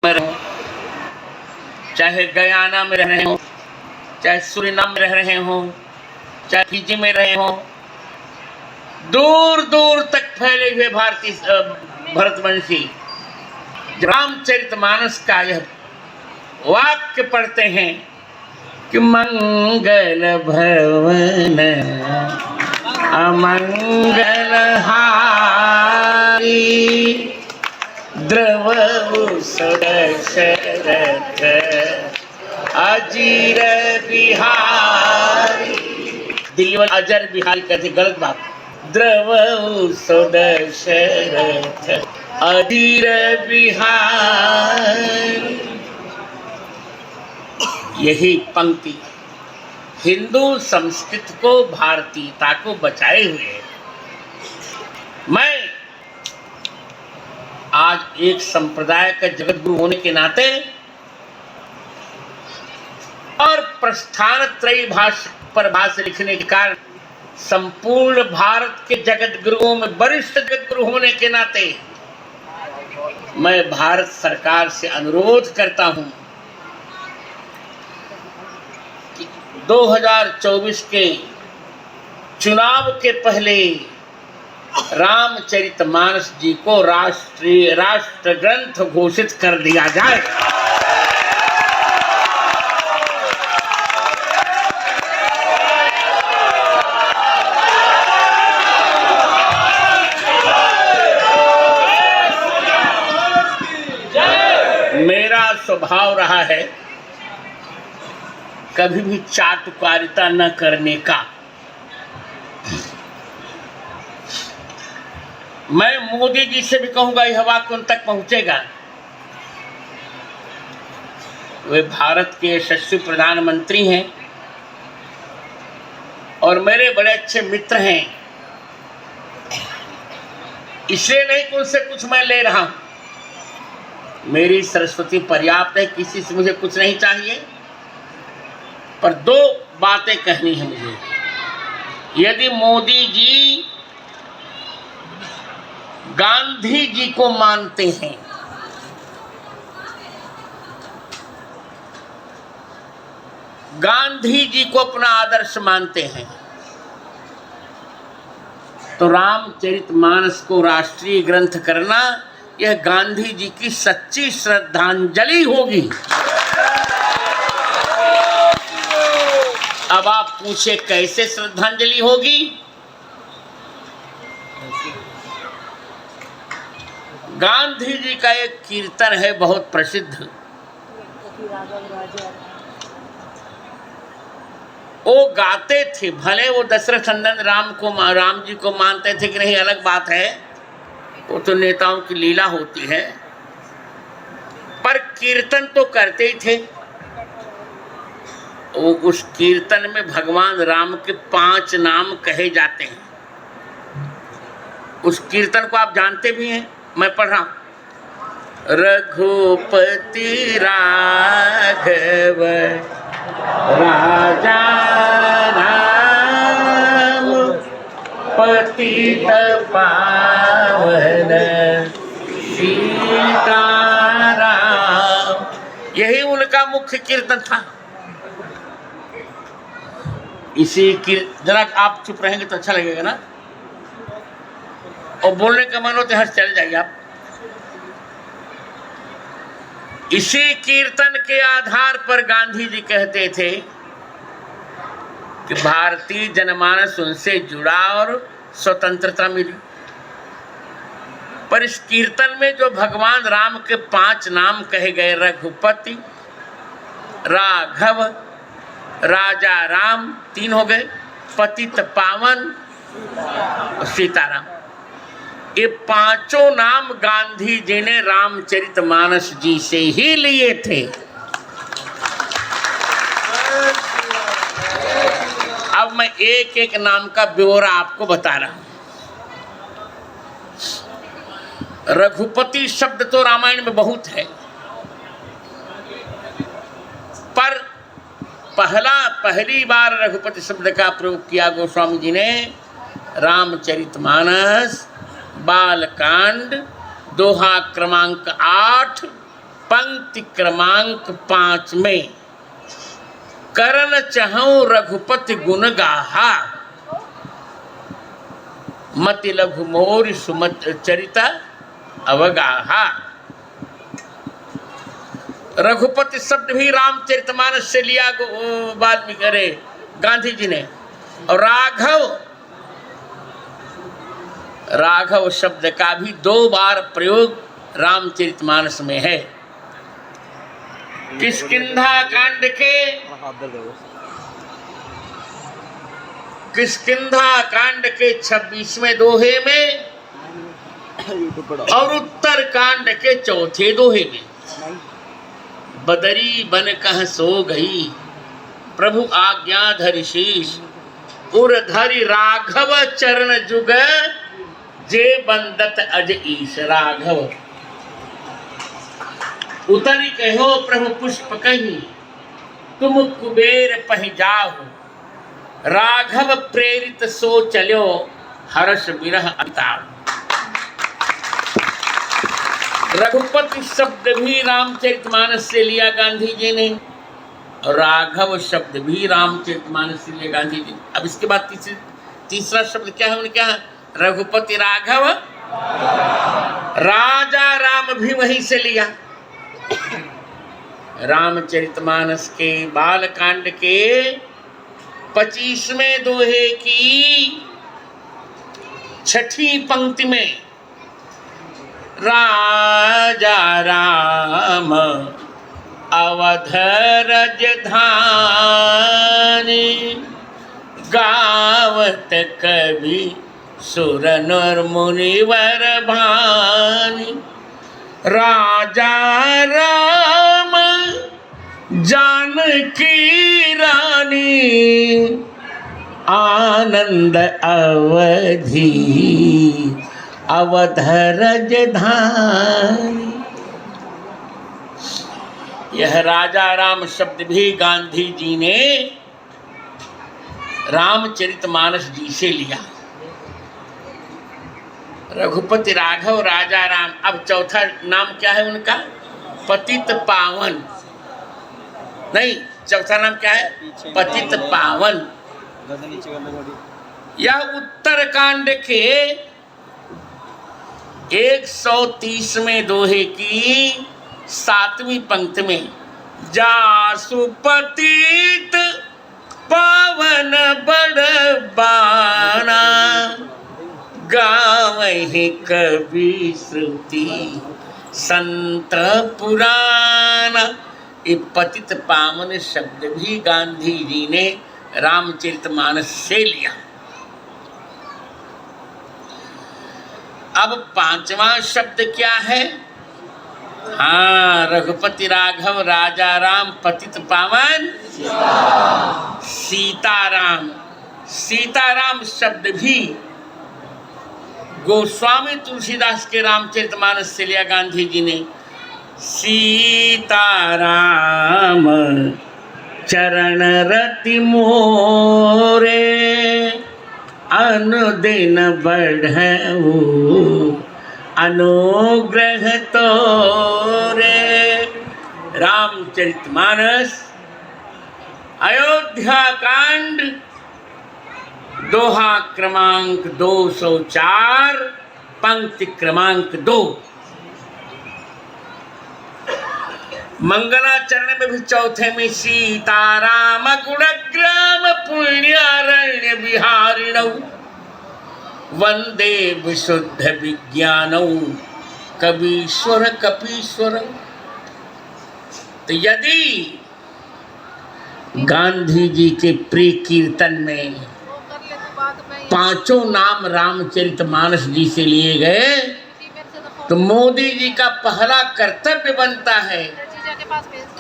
में रहे, चाहे गयाना में रह रहे हो, चाहे सूरीनाम में रह रहे हो, चाहे फिजी में रहे हो, दूर दूर तक फैले हुए भारतीय भरतवंशी रामचरितमानस का यह वाक्य पढ़ते हैं कि मंगल भवन अमंगल हारी द्रवहु दशरथ अजीर बिहारी। दिल्ली वाले अजर बिहारी कहते, गलत बात। द्रवहु दशरथ अजीर बिहारी। यही पंक्ति हिंदू संस्कृत को, भारतीयता को बचाए हुए है। मैं आज एक संप्रदाय का जगत गुरु होने के नाते और प्रस्थान त्रयी पर भाष्य लिखने के कारण संपूर्ण भारत के जगत गुरुओं में वरिष्ठ जगत गुरु होने के नाते मैं भारत सरकार से अनुरोध करता हूं कि 2024 के चुनाव के पहले रामचरितमानस जी को राष्ट्र ग्रंथ घोषित कर दिया जाए। मेरा स्वभाव रहा है कभी भी चाटुकारिता न करने का। मैं मोदी जी से भी कहूंगा, यह वाक्य उन तक पहुंचेगा। वे भारत के यशस्वी प्रधानमंत्री हैं और मेरे बड़े अच्छे मित्र हैं। इसलिए नहीं कि उनसे कुछ मैं ले रहा हूं। मेरी सरस्वती पर्याप्त है, किसी से मुझे कुछ नहीं चाहिए। पर दो बातें कहनी है मुझे। यदि मोदी जी गांधी जी को मानते हैं, गांधी जी को अपना आदर्श मानते हैं, तो रामचरितमानस को राष्ट्रीय ग्रंथ करना यह गांधी जी की सच्ची श्रद्धांजलि होगी। अब आप पूछे कैसे श्रद्धांजलि होगी? गांधी जी का एक कीर्तन है बहुत प्रसिद्ध। वो गाते थे, भले वो दशरथ नंदन राम जी को मानते थे कि नहीं अलग बात है, वो तो नेताओं की लीला होती है, पर कीर्तन तो करते ही थे। वो उस कीर्तन में भगवान राम के 5 नाम कहे जाते हैं। उस कीर्तन को आप जानते भी हैं, मैं पढ़ रहा हूं। रघुपति राघव राजा राम पतित पावन सीताराम। यही उनका मुख्य कीर्तन था। इसी की जरा आप चुप रहेंगे तो अच्छा लगेगा ना, और बोलने का मन हो तो हर चले जाइए आप। इसी कीर्तन के आधार पर गांधी जी कहते थे कि भारतीय जनमानस उनसे जुड़ा और स्वतंत्रता मिली। पर इस कीर्तन में जो भगवान राम के 5 नाम कहे गए, रघुपति, राघव, राजा राम, 3 हो गए, पतित पावन, सीताराम, ये 5 नाम गांधी जी ने रामचरितमानस जी से ही लिए थे। अब मैं एक एक नाम का ब्यौरा आपको बता रहा हूं। रघुपति शब्द तो रामायण में बहुत है, पर पहली बार रघुपति शब्द का प्रयोग किया गोस्वामी जी ने रामचरितमानस बालकांड दोहा क्रमांक 8 पंक्ति पंक्ति क्रमांक 5 में करन चहु रघुपति गुण गाहा, मति लघु मोर सुमत चरिता अवगाहा। रघुपति शब्द भी रामचरितमानस से लिया वाल्मीकि अरे गांधी जी ने। और राघव शब्द का भी 2 बार प्रयोग रामचरितमानस में है। किष्किंधा कांड के 26वें दोहे में और उत्तर कांड के 4थे दोहे में बदरी बन कह सो गई, प्रभु आज्ञा धरि शीश, उर धरि राघव चरण जुग, जे बंदत अज ईश। राघव उतरी कहो प्रभु पुष्प कहीं, तुम कुबेर पहि जाहु, राघव प्रेरित सो चलो, हर्ष विरह अताव। रघुपति शब्द भी रामचरितमानस से लिया गांधी जी ने, और राघव शब्द भी रामचरितमानस से लिया गांधी जी। अब इसके बाद तीसरा शब्द क्या है उनका? रघुपति राघव, राजा राम भी वहीं से लिया। रामचरितमानस के बालकांड के 25वें दोहे की 6ठी पंक्ति में राजा राम अवध राजधानी, गावत कवि सुर नर मुनिवर भानी। राजा राम जानकी रानी, आनंद अवधि अवध राजधानी। यह राजा राम शब्द भी गांधी जी ने रामचरितमानस जी से लिया। रघुपति राघव राजा राम। अब चौथा नाम क्या है उनका? पतित पावन। नहीं, चौथा नाम क्या है? पतित पावन। यह उत्तरकांड के 130वें दोहे की 7वीं पंक्ति में जासु पतित पावन बड़ बाना, गावहि कवि श्रुति संत पुराण। ये पतित पावन शब्द भी गांधी जी ने रामचरितमानस से लिया। अब 5वां शब्द क्या है? हाँ, रघुपति राघव राजा राम पतित पावन सीताराम। सीताराम शब्द भी गोस्वामी तुलसीदास के रामचरितमानस से लिया गांधी जी ने। सीताराम चरण रति मोरे, अनुदिन बढ़ऊ अनुग्रह तोरे। रामचरितमानस अयोध्या कांड दोहा क्रमांक 204 पंक्ति क्रमांक 2। मंगलाचरण में भी चौथे में सीताराम गुणग्राम पुण्यारण्य विहारिणौ, वंदे विशुद्ध विज्ञानौ कवीश्वर कपीश्वर। तो यदि गांधी जी के प्रिय कीर्तन में 5 नाम रामचरितमानस जी से लिए गए, तो मोदी जी का पहला कर्तव्य बनता है,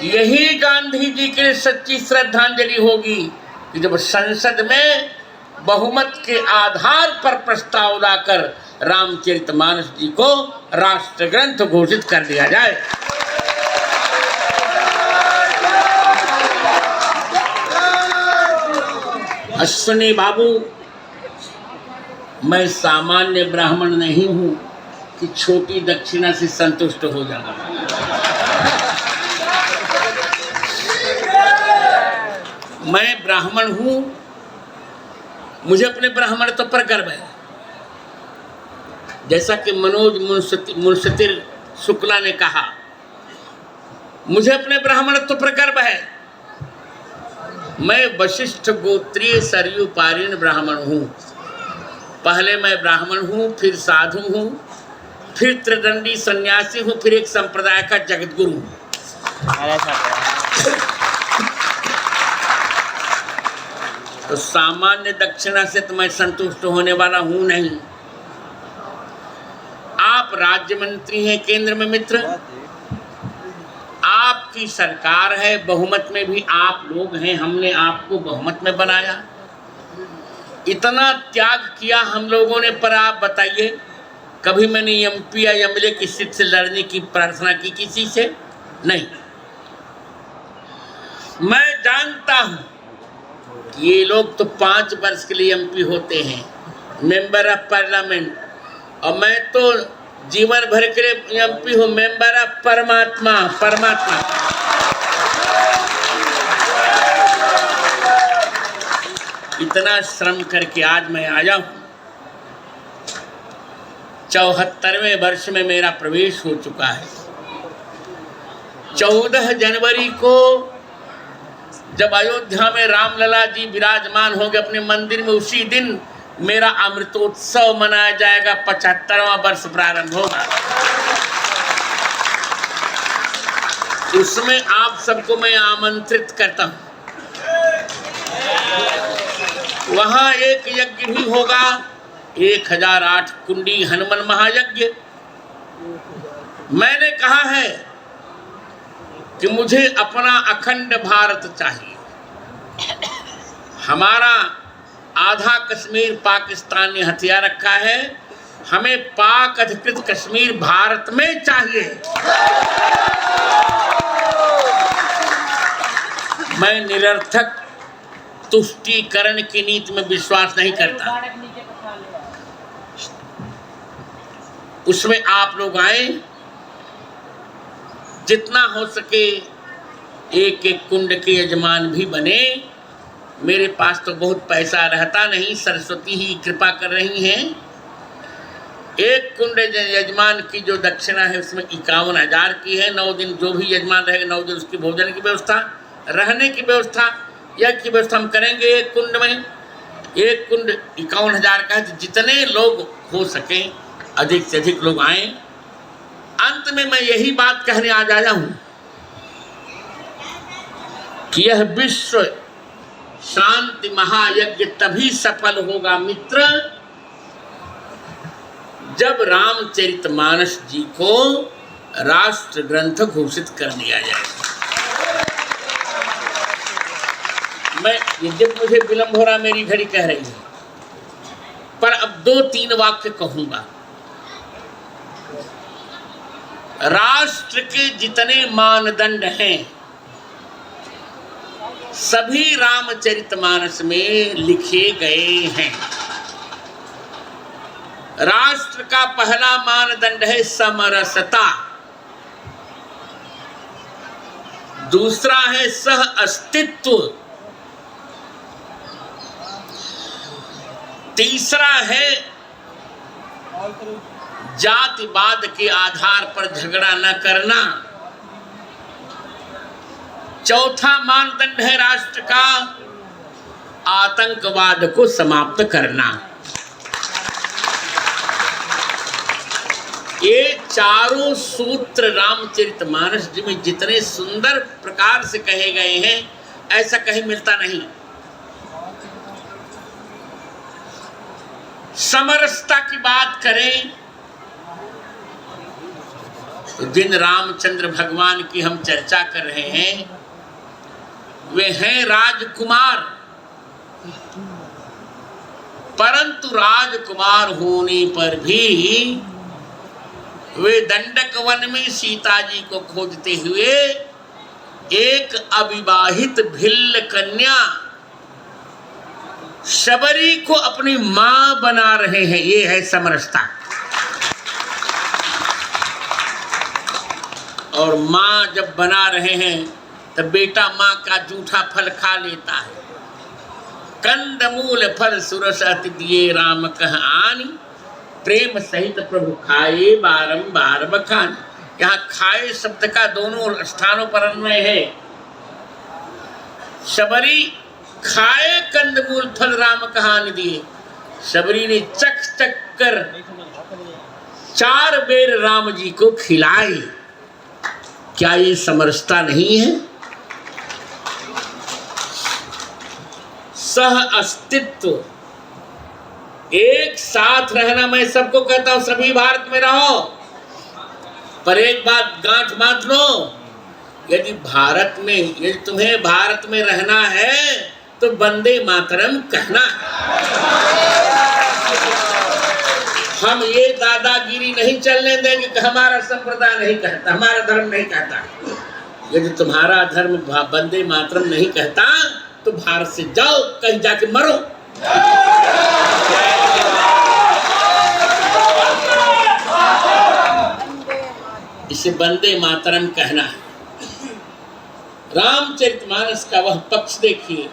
यही गांधी जी के लिए सच्ची श्रद्धांजलि होगी कि जब संसद में बहुमत के आधार पर प्रस्ताव लाकर रामचरितमानस जी को राष्ट्र ग्रंथ घोषित कर दिया जाए। अश्विनी बाबू, मैं सामान्य ब्राह्मण नहीं हूं कि छोटी दक्षिणा से संतुष्ट हो जाऊं। मैं ब्राह्मण हूं, मुझे अपने ब्राह्मणत्व पर गर्व है। जैसा कि मनोज मुंसतिर शुक्ला ने कहा, मुझे अपने ब्राह्मणत्व पर गर्व है। मैं वशिष्ठ गोत्रीय सरयू पारीण ब्राह्मण हूं। पहले मैं ब्राह्मण हूं, फिर साधु हूं, फिर त्रिदंडी सन्यासी हूं, फिर एक संप्रदाय का जगतगुरु हूं। तो सामान्य दक्षिणा से तो मैं संतुष्ट होने वाला हूं नहीं। आप राज्य मंत्री हैं केंद्र में मित्र, आपकी सरकार है, बहुमत में भी आप लोग हैं, हमने आपको बहुमत में बनाया, इतना त्याग किया हम लोगों ने, पर आप बताइए कभी मैंने एमपी या एमएलए की सीट से लड़ने की प्रार्थना की किसी से? नहीं। मैं जानता हूं कि ये लोग तो 5 वर्ष के लिए एमपी होते हैं, मेंबर ऑफ पार्लियामेंट, और मैं तो जीवन भर के लिए एमपी हूं, मेंबर ऑफ परमात्मा। इतना श्रम करके आज मैं आया हूं। 74वें वर्ष में मेरा प्रवेश हो चुका है। 14 जनवरी को जब अयोध्या में रामलला जी विराजमान होंगे अपने मंदिर में, उसी दिन मेरा अमृतोत्सव मनाया जाएगा, 75वां वर्ष प्रारंभ होगा। उसमें आप सबको मैं आमंत्रित करता हूं। वहां एक यज्ञ भी होगा, 1008 कुंडी हनुमान महायज्ञ। मैंने कहा है कि मुझे अपना अखंड भारत चाहिए। हमारा आधा कश्मीर पाकिस्तान ने हथिया रखा है, हमें पाक अधिकृत कश्मीर भारत में चाहिए। मैं निरर्थक तुष्टीकरण की नीति में विश्वास नहीं करता। उसमें आप लोग आए, जितना हो सके एक एक कुंड के यजमान भी बने। मेरे पास तो बहुत पैसा रहता नहीं, सरस्वती ही कृपा कर रही हैं। एक कुंड यजमान की जो दक्षिणा है उसमें 51,000 की है। 9 दिन जो भी यजमान रहेगा, 9 दिन उसकी भोजन की व्यवस्था, रहने की व्यवस्था, यह की व्यवस्था हम करेंगे। एक कुंड में, एक कुंड 51,000 का है। जितने लोग हो सके अधिक से अधिक लोग आए। अंत में मैं यही बात कहने आज आया हूं कि यह विश्व शांति महायज्ञ तभी सफल होगा मित्र, जब रामचरितमानस जी को राष्ट्र ग्रंथ घोषित कर दिया जाए। मैं जब मुझे विलंब हो रहा, मेरी घड़ी कह रही है, पर अब 2-3 वाक्य कहूंगा। राष्ट्र के जितने मानदंड हैं सभी रामचरितमानस में लिखे गए हैं। राष्ट्र का पहला मानदंड है समरसता, दूसरा है सह अस्तित्व, तीसरा है जातिवाद के आधार पर झगड़ा न करना, चौथा मानदंड है राष्ट्र का आतंकवाद को समाप्त करना। ये चारों सूत्र रामचरितमानस जी में जितने सुंदर प्रकार से कहे गए हैं, ऐसा कहीं मिलता नहीं। समरसता की बात करें तो जिन रामचंद्र भगवान की हम चर्चा कर रहे हैं वे हैं राजकुमार, परंतु राजकुमार होने पर भी वे दंडक वन में सीता जी को खोजते हुए एक अविवाहित भिल्ल कन्या शबरी को अपनी मां बना रहे हैं। ये है समरसता। और मां जब बना रहे हैं तो बेटा माँ का जूठा फल खा लेता है। कंद मूल फल सुरस अति दिए राम कह आनी, प्रेम सहित प्रभु खाए बारंबार बखानी। यहाँ खाए शब्द का दोनों स्थानों पर अन्वय है। शबरी खाए कंदमूल फल राम कहानी दिए। शबरी ने चख चख कर 4 बेर राम जी को खिलाए। क्या ये समरसता नहीं है? सह अस्तित्व, एक साथ रहना। मैं सबको कहता हूं सभी भारत में रहो, पर एक बात गांठ बांध लो, यदि तुम्हें भारत में रहना है तो वंदे मातरम कहना है। हम ये दादागिरी नहीं चलने देंगे कि हमारा संप्रदाय नहीं कहता, हमारा धर्म नहीं कहता। यदि तुम्हारा धर्म वंदे मातरम नहीं कहता तो भारत से जाओ, कहीं जाके मरो। इसे वंदे मातरम कहना है। रामचरितमानस का वह पक्ष देखिए।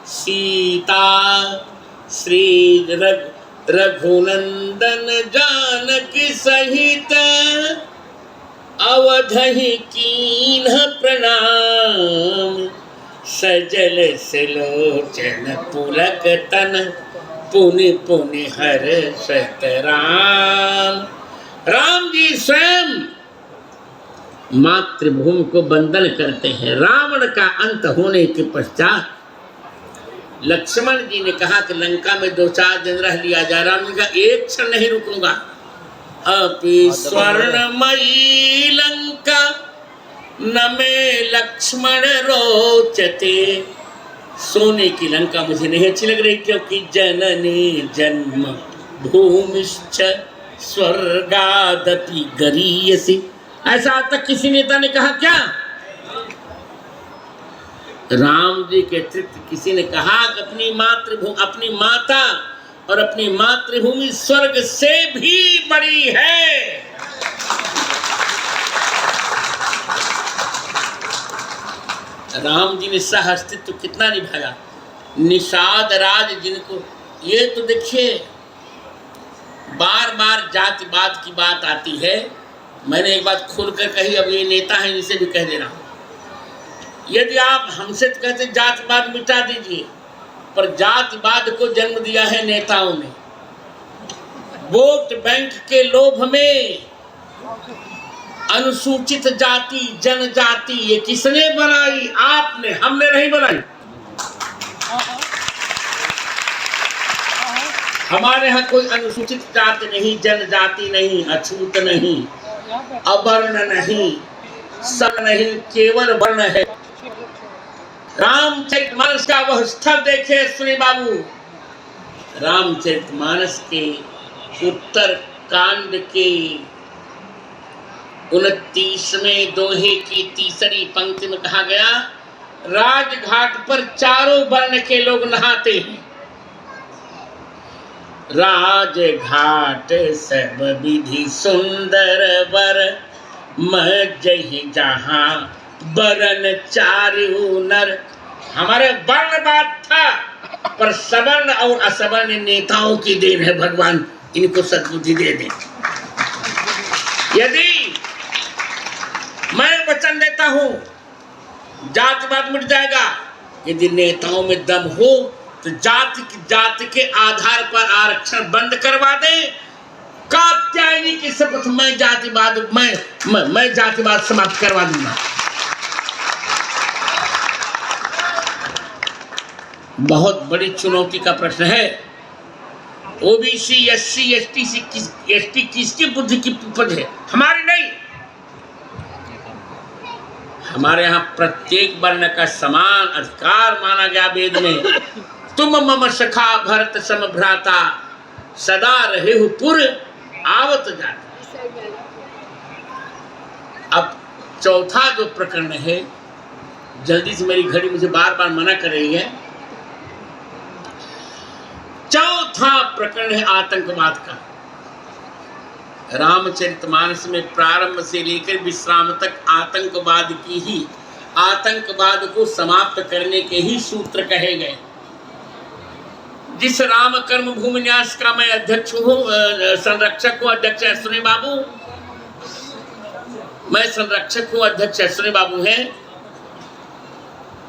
सीता श्री रघुनंदन जानकी सहित, अवधहि कीन्ह प्रणाम, सजल सलोचन पुलक तन, पुनि पुनि हर्षत राम। राम जी स्वयं मातृभूमि को वंदन करते हैं। रावण का अंत होने के पश्चात लक्ष्मण जी ने कहा कि लंका में 2-4 दिन रह लिया जाए। राम जी का एक क्षण नहीं रुकूंगा। अपि स्वर्णमयी लंका न में लक्ष्मण रोचते, सोने की लंका मुझे नहीं अच्छी लग रही, क्योंकि जननी जन्म भूमिश्च स्वर्गादपि गरीयसी। ऐसा आज तक किसी नेता ने कहा क्या? राम जी के अतिरिक्त किसी ने कहा कि अपनी माता और अपनी मातृभूमि स्वर्ग से भी बड़ी है। राम जी ने सह अस्तित्व कितना निभाया। निषाद राज जिनको, ये तो देखिए बार बार जातिवाद की बात आती है। मैंने एक बात खुलकर कही, अब ये नेता है इनसे भी कह दे रहा हूं। यदि आप हमसे तो कहते जातिवाद मिटा दीजिए, पर जातिवाद को जन्म दिया है नेताओं ने। वोट बैंक के लोभ में अनुसूचित जाति जनजाति ये किसने बनाई? आपने, हमने नहीं बनाई। हमारे यहाँ कोई अनुसूचित जाति नहीं, जनजाति नहीं, अछूत नहीं, अवर्ण नहीं, सवर्ण नहीं, केवल वर्ण है। रामचरितमानस का वह स्थल देखे सुनी बाबू। रामचरितमानस के उत्तर कांड के 29वें दोहे की तीसरी पंक्ति में कहा गया, राजघाट पर चारों वर्ण के लोग नहाते हैं। राजघाट सब विधि सुंदर वर, मजहि जहां वरन चारु नर। हमारे वर्ण बात था, पर सवर्ण और असवर्ण नेताओं की देन है। भगवान इनको सद्बुद्धि दे दे। यदि मैं वचन देता हूं जातिवाद मिट जाएगा, यदि नेताओं में दम हो तो जाति के आधार पर आरक्षण बंद करवा दे। कात्यायनी की शपथ, मैं जातिवाद समाप्त करवा दूंगा। बहुत बड़ी चुनौती का प्रश्न है। ओबीसी एससी एसटी किसकी बुद्धि की उपज है? हमारी नहीं। हमारे यहाँ प्रत्येक वर्ण का समान अधिकार माना गया वेद में। तुम मम सखा भरत सम भ्राता, सदा रहे हो पुर आवत जाता। अब चौथा जो प्रकरण है, जल्दी से, मेरी घड़ी मुझे बार बार मना कर रही है। चौथा प्रकरण है आतंकवाद का। रामचरितमानस में प्रारंभ से लेकर विश्राम तक आतंकवाद की ही आतंकवाद को समाप्त करने के ही सूत्र कहे गए। जिस राम कर्म भूमि न्यास का मैं अध्यक्ष हूँ, संरक्षक हूँ, अध्यक्ष अश्विनी बाबू, मैं संरक्षक हूँ, अध्यक्ष अश्विनी बाबू हैं,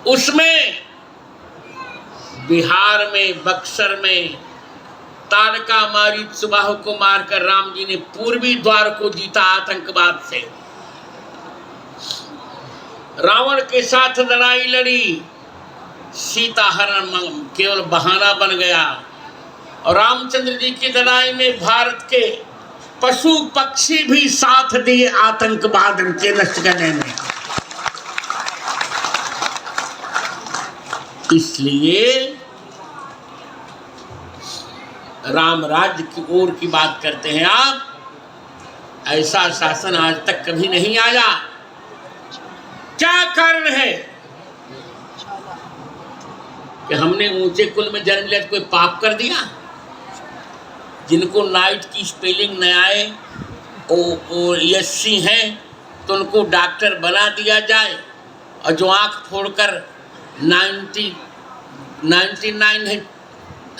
उसमें बिहार में बक्सर में ताड़का मारी सुबाह को मारकर राम जी ने पूर्वी द्वार को जीता आतंकवाद से। रावण के साथ लड़ाई लड़ी, सीता हरण केवल बहाना बन गया, और रामचंद्र जी की लड़ाई में भारत के पशु पक्षी भी साथ दिए आतंकवाद के नष्ट करने में। इसलिए राम राज्य की ओर की बात करते हैं आप, ऐसा शासन आज तक कभी नहीं आया। क्या कारण है कि हमने ऊंचे कुल में जन्म लिया, कोई पाप कर दिया? जिनको नाइट की स्पेलिंग न आए ओ एससी हैं तो उनको डॉक्टर बना दिया जाए, और जो आंख फोड़कर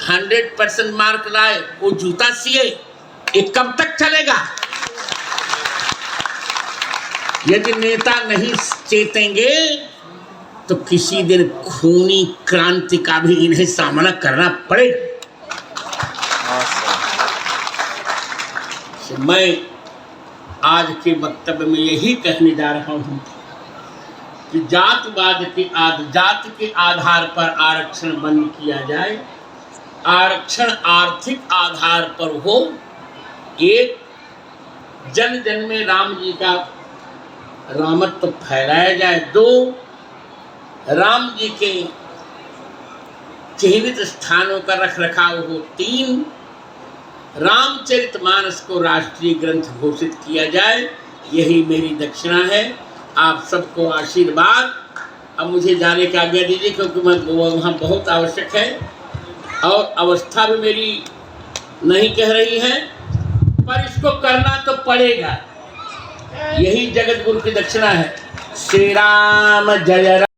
100% मार्क लाए वो जूता सिए। ये कब तक चलेगा? यदि नेता नहीं चेतेंगे तो किसी दिन खूनी क्रांति का भी इन्हें सामना करना पड़ेगा। मैं आज के वक्तव्य में यही कहने जा रहा हूं कि जातिवाद जाति के आधार पर आरक्षण बंद किया जाए, आरक्षण आर्थिक आधार पर हो, एक जन जन में राम जी का रामत्व फैलाया जाए, दो राम जी के चिन्हित स्थानों का रखरखाव हो, तीन रामचरितमानस को राष्ट्रीय ग्रंथ घोषित किया जाए। यही मेरी दक्षिणा है। आप सबको आशीर्वाद। अब मुझे जाने की आज्ञा दीजिए, क्योंकि मैं वहाँ बहुत आवश्यक है और अवस्था भी मेरी नहीं कह रही है, पर इसको करना तो पड़ेगा। यही जगत गुरु की दक्षिणा है। श्री राम जय राम।